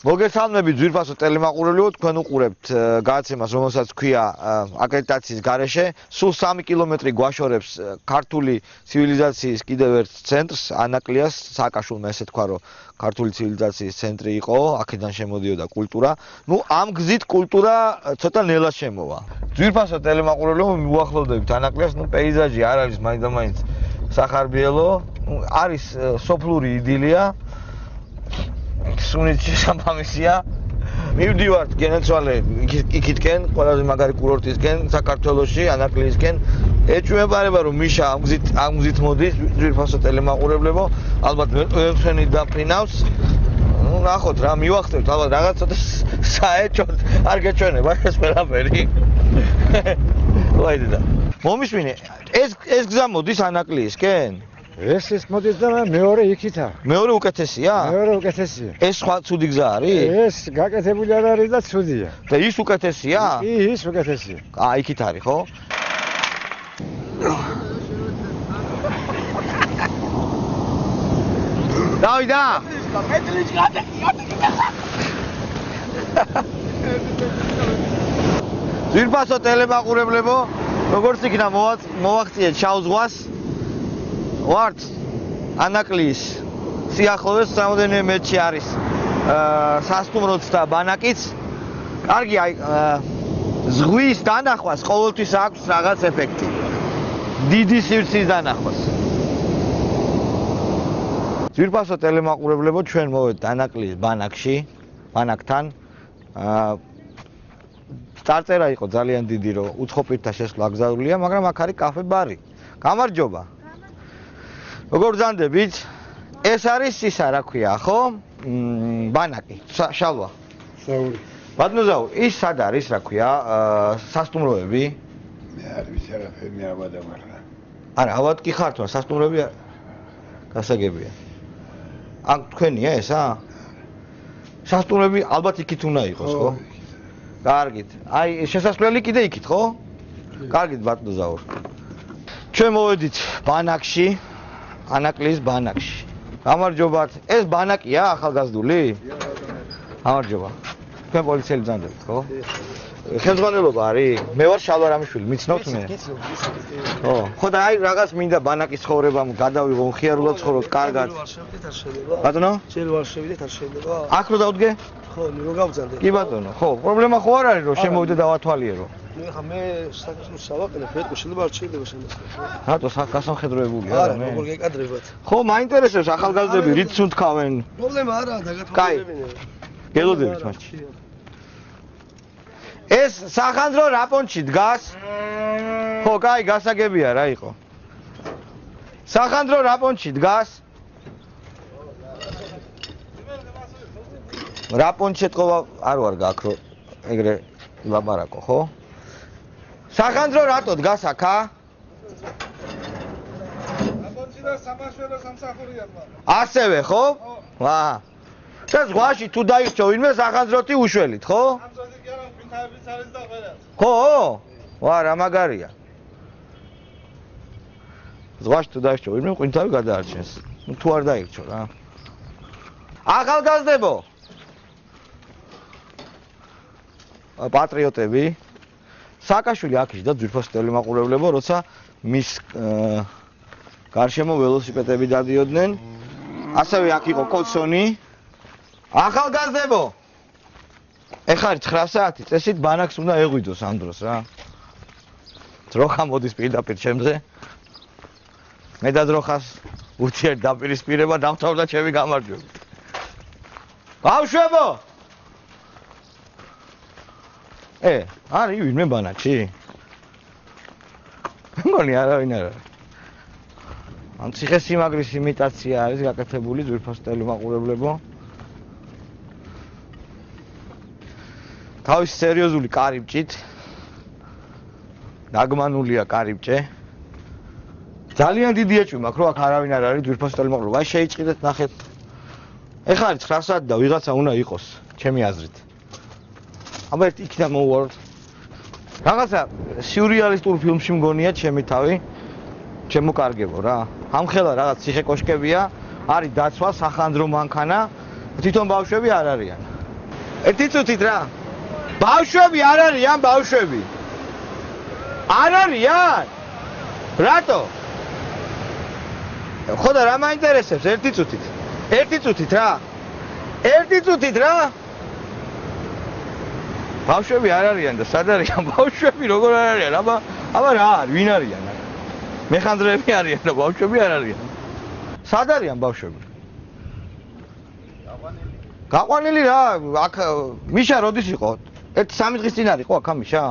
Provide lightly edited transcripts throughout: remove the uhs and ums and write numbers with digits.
მოგესალმებით ძვირფასო ტელემაყურებლებო, თქვენ უყურებთ გადაცემას, რომელსაც ქვია აკრედიტაციის გარეშე. სულ 3 კილომეტრი გვაშორებს ქართული ცივილიზაციის კიდევ ერთ ცენტრს, ანაკლიას სააკაშვილმა ესე თქვა, რომ ქართული ცივილიზაციის ცენტრი იყო, აქედან შემოდიოდა კულტურა. ნუ ამ გზით კულტურა ცოტა ნელა შემოვა. ძვირფასო ტელემაყურებლებო, მივუახლოვდებით ანაკლიას, ნუ პეიზაჟი არ არის მაინდამაინც სახარბიელო, არის სოფლური იდილია. სუნით შესაბამისია. მივდივართ გენეცვალე იქითკენ, ყველაზე მაგარი კურორტისკენ, საქართველოში, ანაკლისკენ. ეჭვმეპარება რომ მიშა ამ გზით მოდის, ძვირფასო ტელემაყურებლებო, ალბათ ვემხსენით დაფრინავს. ნუ ნახოთ რა, მივახტევთ, ალბათ რაღაც ცოტა საეჭვოდ არ გეჩვენება ეს ყველაფერი. ვაიდედა. მომისმინე, ეს გზა მოდის ანაკლისკენ? ეს მოდის და მეორე იქითა. მეორე უკეთესია? მეორე უკეთესია. ეს სხვა ცუდი გზა არის? ეს გაკეთებული არ არის და ცუდია. და ის უკეთესია? ის უკეთესია. იქით არის, ხო? დავიდა! ძვირფასო ტელემაყურებლებო, როგორც იქნა მოვახციეთ შავ ზღვას. ვართ ანაკლის სიახლოვეს რამდენიმე მეტრში არის სასტუმროც და ბანაკიც. კარგი, აი ზღვის დანახვას ყოველთვის აქვს რაღაც ეფექტი. დიდი სივრცის დანახვას. ძვირფასო ტელემაყურებლებო, ჩვენ მოვედით ანაკლის ბანაკში, ბანაკთან. წარწერა იყო ძალიან დიდი, რომ უცხოპირთა შესვლა აკრძალულია, მაგრამ აქ არის კაფე-ბარი. გამარჯობა. როგორ ბრძანდებით? ეს არის ისა, რა ქვია, ხო? ბანაკი, შალვა. შაური. ბატონო, ის სად არის, რა ქვია, სასტუმროები? მე არ ვიცი არაფერი, მე ავადა მაგრამ. არა, ავად კი ხართ, მაგრამ სასტუმროები გასაგებია. აქ თქვენია ესა? სასტუმროები ალბათ იქით უნდა იყოს, ხო? კარგით. აი, შესასვლელი კიდე იქით, ხო? კარგით, ბატონო. ჩვენ მოვედით ბანაკში. ანაკლის ბანაკში. გამარჯობათ. ეს ბანაკია ახალგაზრდული? გამარჯობა. თქვენ პოლიციელი ბრძანდებთ, ხო? ხელმძღვანელობა არის? მე ვარ შალვა რამიშვილი, მიცნობთ მე? ხო. ხო და აი რაღაც მინდა ბანაკის ცხოვრებამ გადავიღო, მხიარულად ცხოვრობ, კარგად. ბატონო? ჯერ ვარ შევიდეთ, არ შეიძლება? აქ რო დავდგე? ხო, რო გავძანდე. კი ბატონო, ხო, პრობლემა ხო არ არის, რომ შემოვიდე დავათვალიერო. მე საკითხს სავაყენებ, მეტყვი შეიძლება არ შეიძლება შემოსწრებს. რატო გასამხედროებულია არა, როგორ გეკადრებათ? ხო, მაინტერესებს ახალგაზრდები რით სუნთქავენ. პრობლემა არაა, დაგათვალიერებინე. გელოდებით მაშინ. ეს სახანძრო რა პონჩი დგას? ხო, კაი, გასაგებია რა იყო. სახანძრო რა პონჩი დგას? რა პონჩი ეთყობა არ ვარ გაქრო, ეგრე ლაბარაკო, ხო? სახანძრო რატო დგას აქა? აბონჩი და სამაშვერო სამსახურია მაგრამ. ასევე, ხო? ვა. და ზღვაში თუ დაიხჭო ვინმე სახანძროთი უშველით, ხო? სამსახური კი არა, ვინთავებიც არის და ყველა. ხო? ვა, რა მაგარია. ზღვაში თუ დაიხჭო ვინმე ყვინთავი გადაარჩენს. ნუ თუ არ დაიხჭო რა. ახალგაზრდებო. პატრიოტები. სააკაშვილი აქ ისდა ძვირფასო ტელემაყურებლებო, როცა მის გარშემო ველოსიპედები დადიოდნენ. ასევე აქ იყო კოცონი. ახალგაზრდებო. ეხლა 9 საათი წესით ბანაკს უნდა ეღვიდოს ამ დროს რა. ძროხა მოდის პირდაპირ ჩემზე. მე და ძროხას ურთიერთ დაპირისპირება დამთავრდა ჩემი გამარჯვება. ბავშვებო! არის ვინმე ბანაკში? მგონი არავინ არ არის. ამ ციხესიმაგრის იმიტაცია არის გაკეთებული ძვირფასო ტელემაყურებლებო. თავის სერიოზული კარიბჭით. დაგმანულია კარიბჭე. ძალიან დიდი ეჭვი მაქვს, რომ აქ არავინ არ არის ძვირფასო ტელემაყურებლებო. აი შეიჭიდეთ, ნახეთ. ეხლა არის 9 საათი და ვიღაცა უნდა იყოს, ჩემი აზრით. აბა იქიდან მოვუაროთ. რაღაცა სიურრეალისტურ ფილმში მგონია ჩემი თავი. შემოკარგებო რა. ამხელა რაღაც ციხე კოშკებია, არის დაცვა, სახანძრო მანქანა, თვითონ ბავშვები არ არიან. ერთი წუთით რა. ბავშვები არ არიან, ბავშვები. არ არიან? რატო? ხო და რა მაინტერესებს ერთი წუთით? ერთი წუთით რა. ერთი წუთით რა. ბავშვები არ არიან და სად არიან? ბავშვები როგორ არ არიან? აბა რა არის? ვინ არიან? მეხანძრები არიან და ბავშვები არ არიან. სად არიან ბავშვები? გაყვანილი რა, აქ მიშა როდის იყო? 1-3 დღის წინ არის ხო აქ მიშა?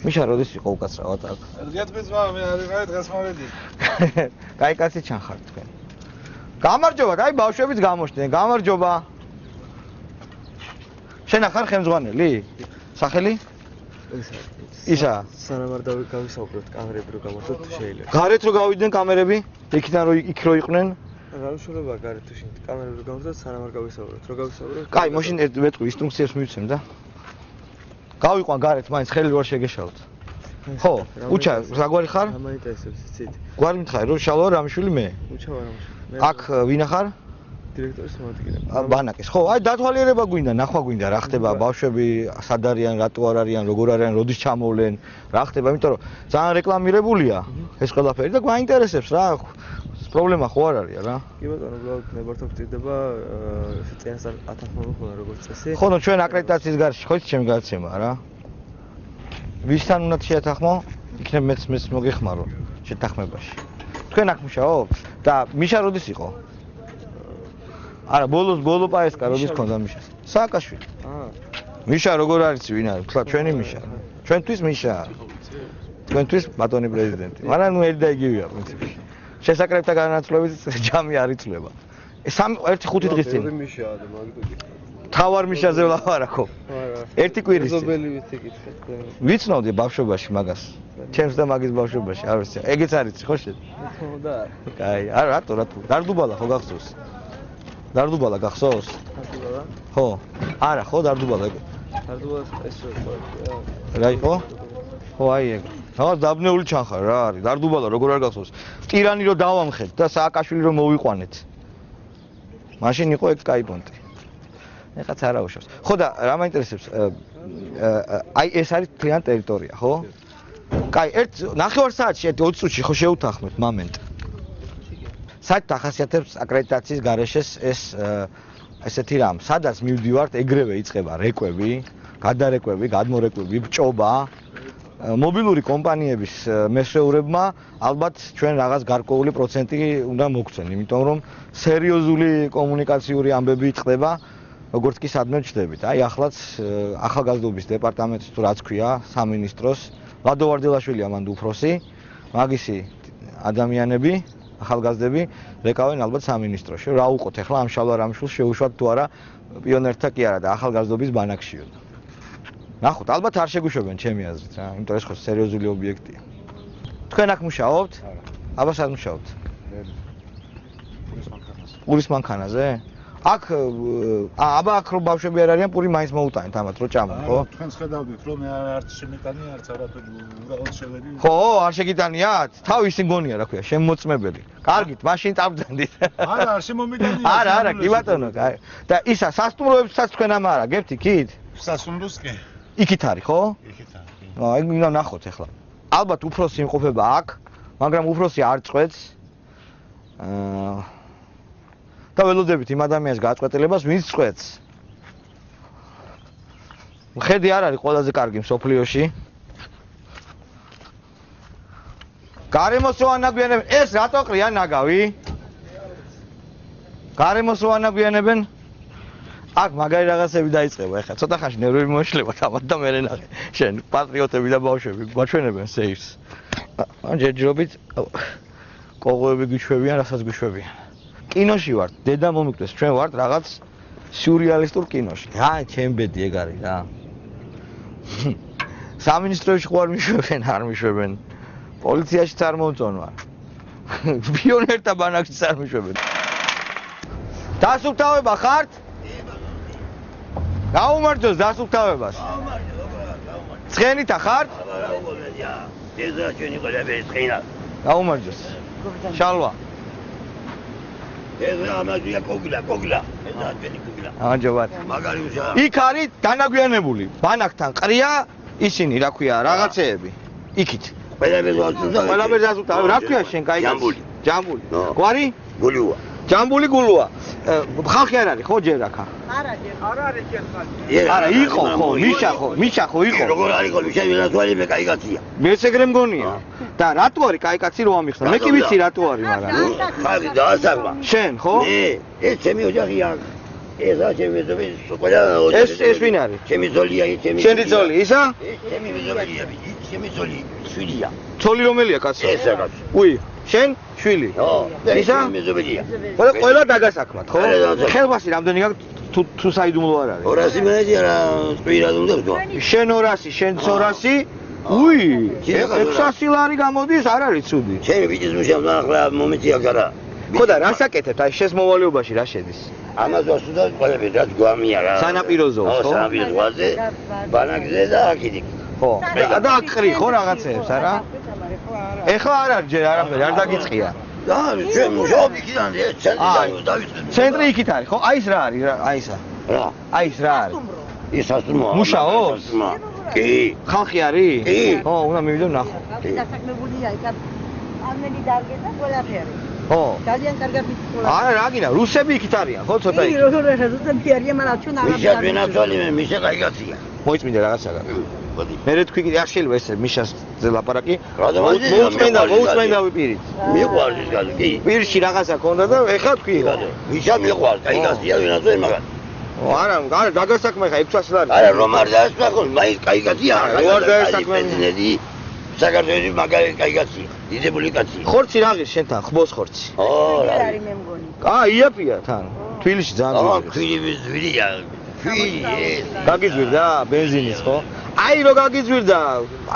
მიშა როდის იყო უკაცრავად აქ? დღეს მე არის დღეს მოვედი. კაი კაცი ჩანხართ თქვენ. გამარჯობა, აი ბავშვებიც გამოჩნდნენ. გამარჯობა. შენ ახარ ხელმძღვანელი? სახელი? ისა. სანამ არ გავისაუბროთ კამერები რო გამართოთ შეიძლება. გარეთ რო გავიდნენ კამერები? იქიდან რო იქ რო იყვნენ? რა უშუალოა გარეთ თუ შენ კამერები რო გამართოთ სანამ არ გავისაუბროთ. რო გავისაუბროთ? კაი, მაშინ მეტყვი ინსტრუქციებს მივცემ და. გავიყვან გარეთ, მაინც ხელი რო არ შეგეშალოთ. ხო, უჩა, საგვარი ხარ? რა მაინტერესებს იცით? გვარი მითხარი, რო შალო რამშვილი მე? უჩა ვარ ამაში. აქ ვინ ახარ? დირექტორის მოადგილე. ბანაკის. ხო, აი დათვალიერება გვინდა, ნახვა გვინდა, რა ხდება, ბავშვები სად არიან, რატო არ არიან, როგორ არიან, როდის ჩამოვლენ, რა ხდება, იმიტომ რომ ძალიან რეკლამირებულია ეს ყველაფერი და გვაინტერესებს რა. პრობლემა ხო არ არის რა. კი ბატონო, უბრალოდ ნებართვა გწირდება წინასწარ ათანხმობა ხონა როგორც წესი. ხო, ნუ ჩვენ აკრედიტაციის გარშე ხო ჩემი გადაცემა რა. ვისთან უნდა შეეთანხმო? იქნებ მეც მოგეხმარო შეთანხმებაში. თქვენ აქ მუშაობთ და მიშა როდის იყო? არა, ბოლო პაესკა როდის ქონდა მიშას? სააკაშვილი. მიშა როგორ არის ვინ არის? თქვა ჩვენი მიშა. ჩვენთვის მიშა. თქვენთვის ბატონი პრეზიდენტი. მაგრამ ნუ ერთი და იგივეა პრინციპში. შესაკრებთა განაცვლებით ჯამი არ იცვლება. 1-5 დღის წინ. მიშაა და მაგდუგი. თავარ მიშაზე ვლაპარაკობ. ერთი კვირის წინ. ზობელი ვიცი კითხეთ. ვიცნობდი ბავშვობაში მაგას. ჩემს და მაგის ბავშვობაში, არ ვიცი. ეგეც არ იცი ხო შენ? ხო და. კაი, არა რატო? დარდუბალა ხო გახსოვს? დარდუბალა გახსოვს? დარდუბალა? ხო. არა, ხო დარდუბალა. დარდუბალა ეს რა იყო? ხო, აი ეგ. რაღაც დაბნეული ჩანხარ რა არის? დარდუბალა როგორ არ გახსოვს? ტირანი რო დავამხეთ და სააკაშვილი რო მოვიყვანეთ. მაშინ იყო ეგ კაი პონტი. ეხაც არ აუშავს. ხო და რა მაინტერესებს? აი ეს არის მთლიანი ტერიტორია, ხო? კაი, 1.5 საათში 20 წუთში ხო შეუთანხმებთ მომენტ. საერთოდ ახასიათებს აკრედიტაციის გარეშეს ეს ესეთი რამ, სადაც მივდივართ, ეგრევე იწყება რეკვები, გადარეკვები, გადმორეკვები, ბჭობა. მობილური კომპანიების მესვეურებმა ალბათ ჩვენ რაღაც გარკვეული პროცენტი უნდა მოგცენ, იმიტომ რომ სერიოზული კომუნიკაციური ამბები იწყდება, როგორც კი სადმე ჩდებით. აი ახლაც ახალგაზრდობის დეპარტამენტს თუ რაც ქვია, სამინისტროს ლადო ვარდილაშვილია მანდ უფროსი, მაგისი ადამიანები ახალგაზრდები რეკავენ ალბათ სამინისტროში. რა უყოთ ახლა ამ შალვა რამშულს შეუშვათ თუ არა პიონერთა კი არა და ახალგაზრდობის ბანაკშიო. ნახოთ, ალბათ არ შეგვიშვებენ ჩემი აზრით რა, იმიტომ ეს ხო სერიოზული ობიექტია. თქვენ აქ მუშაობთ? არა. აბა სად მუშაობთ? პურის მანქანაზე? აქ აბა აქ რო ბავშვები არ არიან, პური მაინც მოუტანეთ ამათ რო ჭამოთ, ხო? თქვენს ხედავდით რომ მე არც შემიტანი, არც არათუ უბრალოდ შევედი. ხო, არ შეგიტანიათ? თავი ისე მგონია რა ქვია, შემოწმებელი. კარგით, მაშინ წავბძანდით. არა, არ შემომიტანია. არა, კი ბატონო, კაი. და ისა სასტუმროებსაც თქვენ ამარა, გებთ იქით? სასტუმროს კი. იქით არის, ხო? იქით არის. აი, მინდა ნახოთ ახლა. ალბათ უფროსი იმყოფება აქ, მაგრამ უფროსი არ წყვეტს. და ველოდებით იმ ადამიანის გაწყვეტილებას, ვინც წყვეტს. ხედი არ არის ყველაზე კარგი მსოფლიოში. გარემოსო ანაგვიანებენ, ეს რატო ყრია ნაგავი? გარემოსო ანაგვიანებენ? აქ მაგარი რაღაცები დაიწყება, ეხლა ცოტა ხანში ნერვები მოშლება თამათ და მერე ნახე. შენ პატრიოტები და ბავშვები გვაჩვენებენ სეირს. ან ჯერჯერობით კოღოები გიშვებიან, რასაც გიშვებიან. კინოში ვართ, დედა მომიკვდეს, ჩვენ ვართ რაღაც სიურრეალისტურ კინოში. აი, ჩემ ბედი ეგ არის რა. სამინისტროში ხო არ მიშვებენ, არ მიშვებენ. პოლიციაშიც არ მომწონვარ. პიონერთა ბანაკშიც არ მიშვებენ. დასუფთავება ხართ? გაუმარჯოს დასუფთავებას. ცხენითა ხართ? ეს რა ჩვენი ყველაფერი ცხენა. გაუმარჯოს. შალვა. ეს ამაზია კოგილა. ეს ათენი კოგილა. ამჯობად. მაგარი უშა. იქ არის დანაგვიანებული. ბანაკთან ყრია ისინი, რა ქვია, რაღაცეები. იქით. ყველაფერს ვაწუხდა. ყველაფერს ასუხდა. რა ქვია შენ კაი? ჯამბული. გვარი? გულუა. ჯამბული გულუა. ხალხი არ არის ხო ჯერ აქა? არა არის ჯერ ხალხი. არა, იყო ხო, მიშა ხო იყო. როგორ არის ხო, მიშა ვინაცვალი მე კაი კაცია. მეც ეგრე მგონია. და რატო არის კაი კაცი რომ ამიხსნა? მე კი ვიცი რატო არის, მაგრამ. ხალხი დაასახმა. შენ ხო? მე, ეს ჩემი ოჯახია. ესა ჩემი ზოგი, ყველა ოჯახი. ეს ვინ არის? ჩემი ზოლია, ჩემი. შენი ძოლი, ისა? ჩემი ზოლია, ჩემი ზოლი, შვილია. ძოლი რომელია კაცო? ესა კაცი. უი, შენ შვილი. ისა? ჩემი ზოლია. ყველა დაგასაქმათ, ხო? ხელბასი რამდენი გაქვს თუ საიდუმლო არ არის? 200 მეტი არა, სპირად უნდა ვთქვა. შენ 200, შენ 200. უი, 600 ლარი გამოდის, არ არის ცუდი. ჩემი ბიჭის მუშაობს ახლა მომენტი აქვს არა. ხო და რას აკეთებთ? აი შენს მოვალეობაში რა შედის? ამას ვასუდა ყველაფერი რაც გვამია რა. სანაპირო ზოლს, ხო? სანაპირო ზოლზე, ბანაკზე და აქ. ხო. და აქ ყრი ხო რაღაცეებს, არა? ეხლა არ არის ჯერ არაფერი, არ დაგიწყია. და ჩვენ მუშაობ იქიდან ცენტრიდან დავიწყე. ცენტრი იქით არის, ხო? აი ეს რა არის, აი ესა. რა? აი ეს რა არის? ის ასტუმროა. მუშაობს? კი. ხალხი არის? კი. ხო, უნდა მივიდო ნახო. დასაქმებულია იქ ამელი დარგე და ყველაფერი. ხო. ძალიან კარგად იცოლა. არა, რა გინდა, რუსები იქით არიან, ხო, ცოტა იქ. როგორ რუსები არიან, მაგრამ ჩვენ არ მიშა ვინაცვალი მე, მიშა კაი კაცია. მოიწმინდა რაღაცა. მოდი. მე თქვი არ შეიძლება ესე მიშას ლაპარაკი. მოუწმინდა ვიპირით. მიყვარს ის კაცი, კი. პირში რაღაცა ქონდა და ეხლა თქვი. მიშა მიყვარს, კაი კაცია ვინაცვალი მაგას. არა, არა, დაგასაქმე ხა 600 ლარი. არა, რომ არ დაასახოს, მაინც კაი კაცია. რო არ დაასაქმე. საქართველოს მაგარი კაი კაცია. დიდებული კაცია. ხორცი რა ღირს შენთან, ხბოს ხორცი. ო, რა არის მე მგონი. იაფია თან. თბილისში ძალიან აა, ძვირი. ქვილი ზვირია. ქვილი. გაგიძვირდა ბენზინის, ხო? აი რო გაგიძვირდა,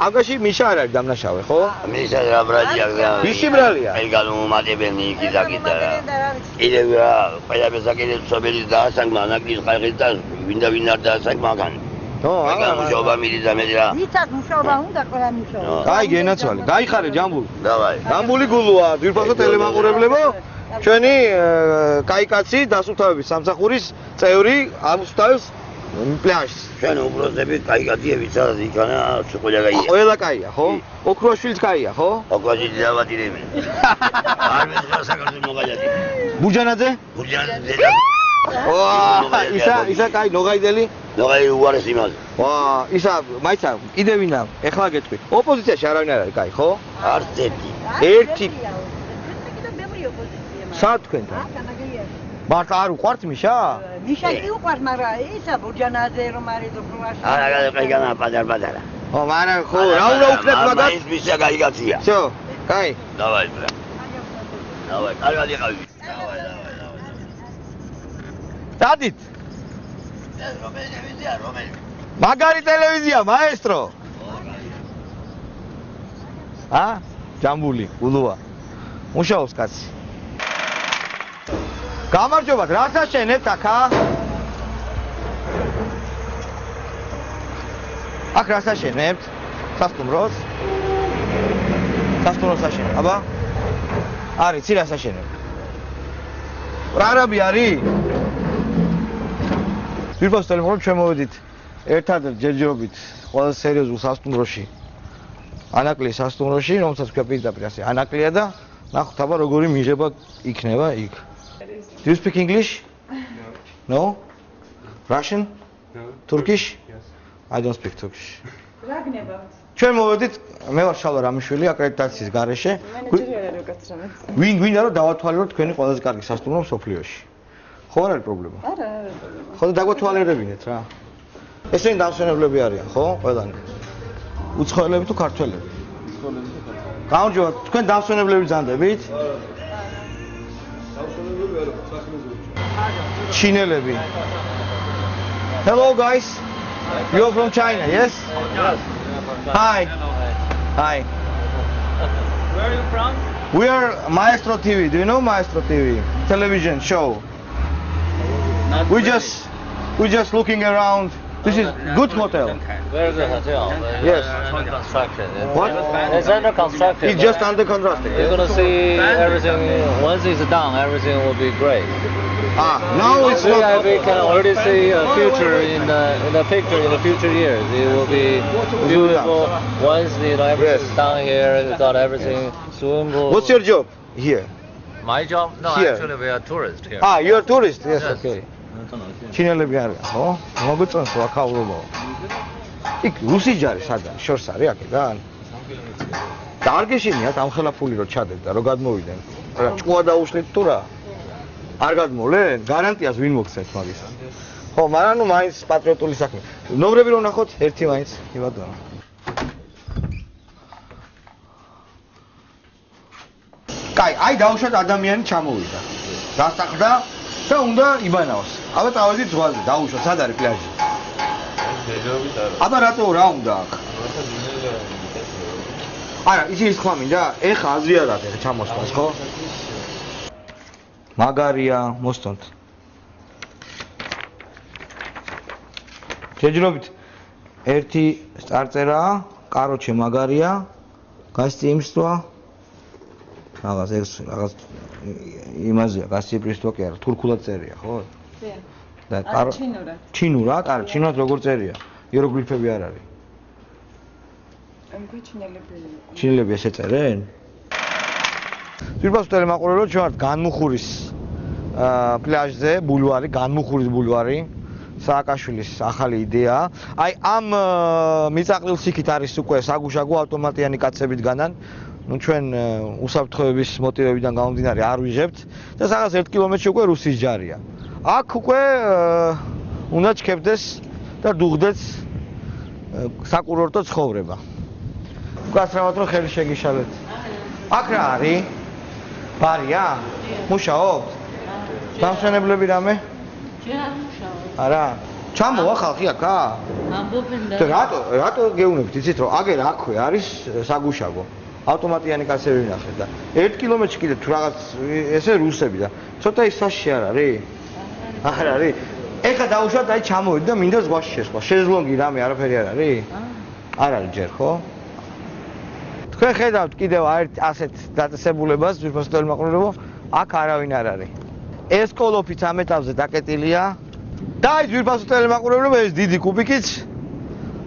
აგაში მიშა არ არის დამნაშავე, ხო? მიშა რა ბრალია. ვისი ბრალია? აი განუმატებელნი იქ დაგიდა. კიდევ რა, ყველაფერს აკეთებს სოფელი დაასაგმა, ნაკლის ხალხის და ვინდა ვინ არ დაასაგმა გან. ხო, არა, მუშაობა მიდიდა მე რა. იცად მუშაობა უნდა ყველა მუშაობა. აი გენაცვალი, გაიხარე ჯამბული. დავაი. ჯამბული გულუა, ძვირფასო ტელემაყურებლებო. ჩვენი კაი კაცი დასუფთავების სამსახურის წევრი ამსუფთავს პლაჟს. ჩვენ უბრალოდ კაი კაციები სადაც იქანა ყველა კაია. ყველა კაია, ხო? ოქროაშვილიც კაია, ხო? ოქროაში დავატირები. არ მეცხრა საქართველოს მოგაიათი. ბუჯანაძე? ბუჯანაძე. ვა, ისა კაი ნოგაიდელი? ნოგაი უარეს იმას. ვა, ისა მაიცა კიდე ვინა? ეხლა გეტყვი. ოპოზიციაში არავინ არ არის, კაი, ხო? არც ერთი. ერთი. ოპოზიცია. სად თქვენთან? მარტო არ უყვართ მიშა? მიშა კი უყვარს, მაგრამ ისა ბურჯანაძე რომ არის დოქროში. არა, კაი განა პატარ-პატარა. ო, მაგრამ ხო, რა უნდა უქნათ მაგას? მაინც მიშა კაი კაცია. всё, კაი. დავაი. დავაი, კარგად იყავი. დავაი. დადით. ეს რომელი ტელევიზია, რომელი? მაგარი ტელევიზია, მაესტრო. ჯამბული, გულუა. მუშაობს კაცი. გამარჯობათ, რა საშენებთ აქა? აქ რა საშენებთ? სასტუმროს? სასტუმროს საშენებთ, აბა? არის, ცი რა საშენებთ? რა არაბი არის? ძვირფასო ტელეფონით ჩვენ მოვედით ერთადერთ ჯერჯერობით ყველა სერიოზულ სასტუმროში. ანაკლიის სასტუმროში, რომელსაც ქვია პირდაპირ ასე ანაკლია და ნახოთ აბა როგორი მიღება იქნება იქ. Do you speak English? No. Russian? No. Turkish? Yes. I don't speak Turkish. რა გნებავთ? ჩვენ მოვედით, მე ვარ შალვა რამიშვილი, აკრედიტაციის გარეშე. მენეჯერი რო გაცრამეთ. ვინ გვინდა რომ დავათვალიეროთ თქვენი ყველაზე კარგი სასტუმრო მსოფლიოში. ხო არ არის პრობლემა? არა. ხო და დაგვათვალიერებინეთ რა. ესენი დამსვენებლები არიან, ხო? ყველანი. უცხოელები თუ ქართველები? უცხოელები თუ ქართველები. გამარჯობა, თქვენ დამსვენებლები ძანდებით? დამსვენებლები არა, საქმეზე. ჩინელები. Hello guys. You're from China, yes? Yes. Hi. Hi. Where are you from? We are Maestro TV. Do you know Maestro TV? Television show. Not We really. just looking around. This is good hotel. Good very good hotel. Yes. Under construction. What? It's under construction. It's just under construction. You're gonna see everything. Once it's done, everything will be great. Now it's not. We can already see a future in the picture in the future years. It will be beautiful once everything's done here. We got everything swimming pool. What's your job here? My job? No, Here. actually we are tourists here. You're a tourist. Yes, Yes. okay. ჩინელები არიან, ხო? მოგეწონს რა ხავრობო. იქ რუსი ჯარი სადაა? შორს არის აქედან? და არ გეშინიათ ამ ხელა ფული რო ჩადეთ და რო გადმოვიდნენ. რა ჭკუა დაუშლით თუ რა? არ გადმოვლენ? გარანტიას ვინ მოგცეთ მაგის? ხო, მაგრამ ნუ მაინც პატრიოტული საქმე. ნომრები რო ნახოთ, ერთი მაინც, კი ბატონო. კაი, აი დაუშვათ ადამიანი ჩამოვიდა. დასახლდა და უნდა იბანაოს. აბა წავედით ზღვაზე, დაუშვათ, სად არის პლაჟი? აბა რატო რა უნდა აქ? არა, ის ხმა მინდა, ეხა აზიარად ეხა ჩამოსვას, ხო? მაგარია, მოსწონთ. შეჯრობით ერთი სტარტერაა, კაროჩე მაგარია, გასწიმსტვა. რაღაც იმაზეა, გასწიპრისტვა კი არა, თურქულად წერია, ხო? და ჩინურად. ჩინურად, არა, ჩინურად როგორ წერია? იეროგლიფები არ არის. ჩინელები ესე წერენ? ძვირფასო ტელემაყურებელო, ჩვენ ვართ განმუხურის პლაჟზე, ბულვარი, განმუხურის ბულვარი. სააკაშვილის ახალი იდეაა. აი ამ მიწაყრილ სიქით არის უკვე საგუშაგო ავტომატიანი კაცებით განან. ნუ ჩვენ უსაფრთხოების მოტივებიდან გამომდინარე არ ვიჟებთ და სადღაც 1 კილომეტრში უკვე რუსის ჯარია. აქ უკვე უნდა ჩქებდეს და დუღდეს საკურორტო ცხოვრება. გასწრაფად რომ ხელი შეგიშალეთ. აქ რა არის? ბარია? მუშაობთ? დამსვენებლები რამე? არა. ჩამოვა ხალხი აქა? ამბობენ და რატო გეუბნებით იცით რომ აგერ აქვე არის საგუშაგო. ავტომატიანი კაცები ვნახეთ და 1 კილომეტრში კიდე თუ რაღაც ესე რუსები და ცოტა ის საში არ არის? არ არის. ეხა დაუშვათ აი ჩამოვიდი და მინდა ზღვაში შესვლა. შეზლონგი რამე არაფერი არ არის? არ არის ჯერ, ხო? თქვენ ხედავთ კიდევ ასეთ დაწესებულებას ძვირფასო ტელემაყურებელო, აქ არავინ არ არის. ეს კოლოფიც ამ ეტაპზე დაკეტილია და აი ძვირფასო ტელემაყურებელო, ეს დიდი კუბიკიც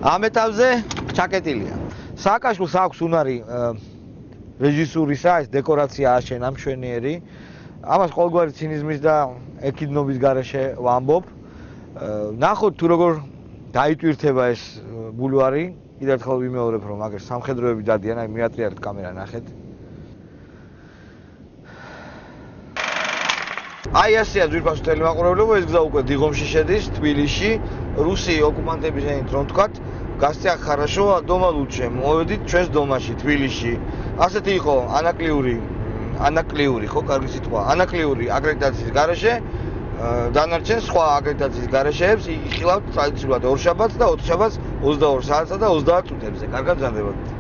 ამ ეტაპზე ჩაკეტილია. სააკაშვილს აქვს უნარი რეჟისურისა, ეს დეკორაცია აშენა მშვენიერი. ამას ყოველგვარი ცინიზმის და ეკიდნობის გარეშე ვამბობ. ნახოთ თუ როგორ დაიტვირთება ეს ბულვარი. კიდევ ერთხელ ვიმეორებ რომ აგერ სამხედროები დადიან, აი მეატრიალეთ კამერა ნახეთ. აი ასეა ძვირფასო ტელემაყურებელო, ეს გზა უკვე დიღომში შედის, თბილისში, რუსი ოკუპანტების ენით რომ თქვათ, გასწია ხარაშო, დომა ლუჩე, მოვედით ჩვენს დომაში, თბილისში. ასეთი იყო ანაკლიური, ხო, კარგი სიტყვა, ანაკლიური აკრედიტაციის გარეშე, დანარჩენ სხვა აკრედიტაციის გარეშეებს იხილავთ ტრადიციულად ორშაბათს და ოთხშაბათს 22 საათსა და 30 წუთებზე. კარგად გზარდებოდეთ.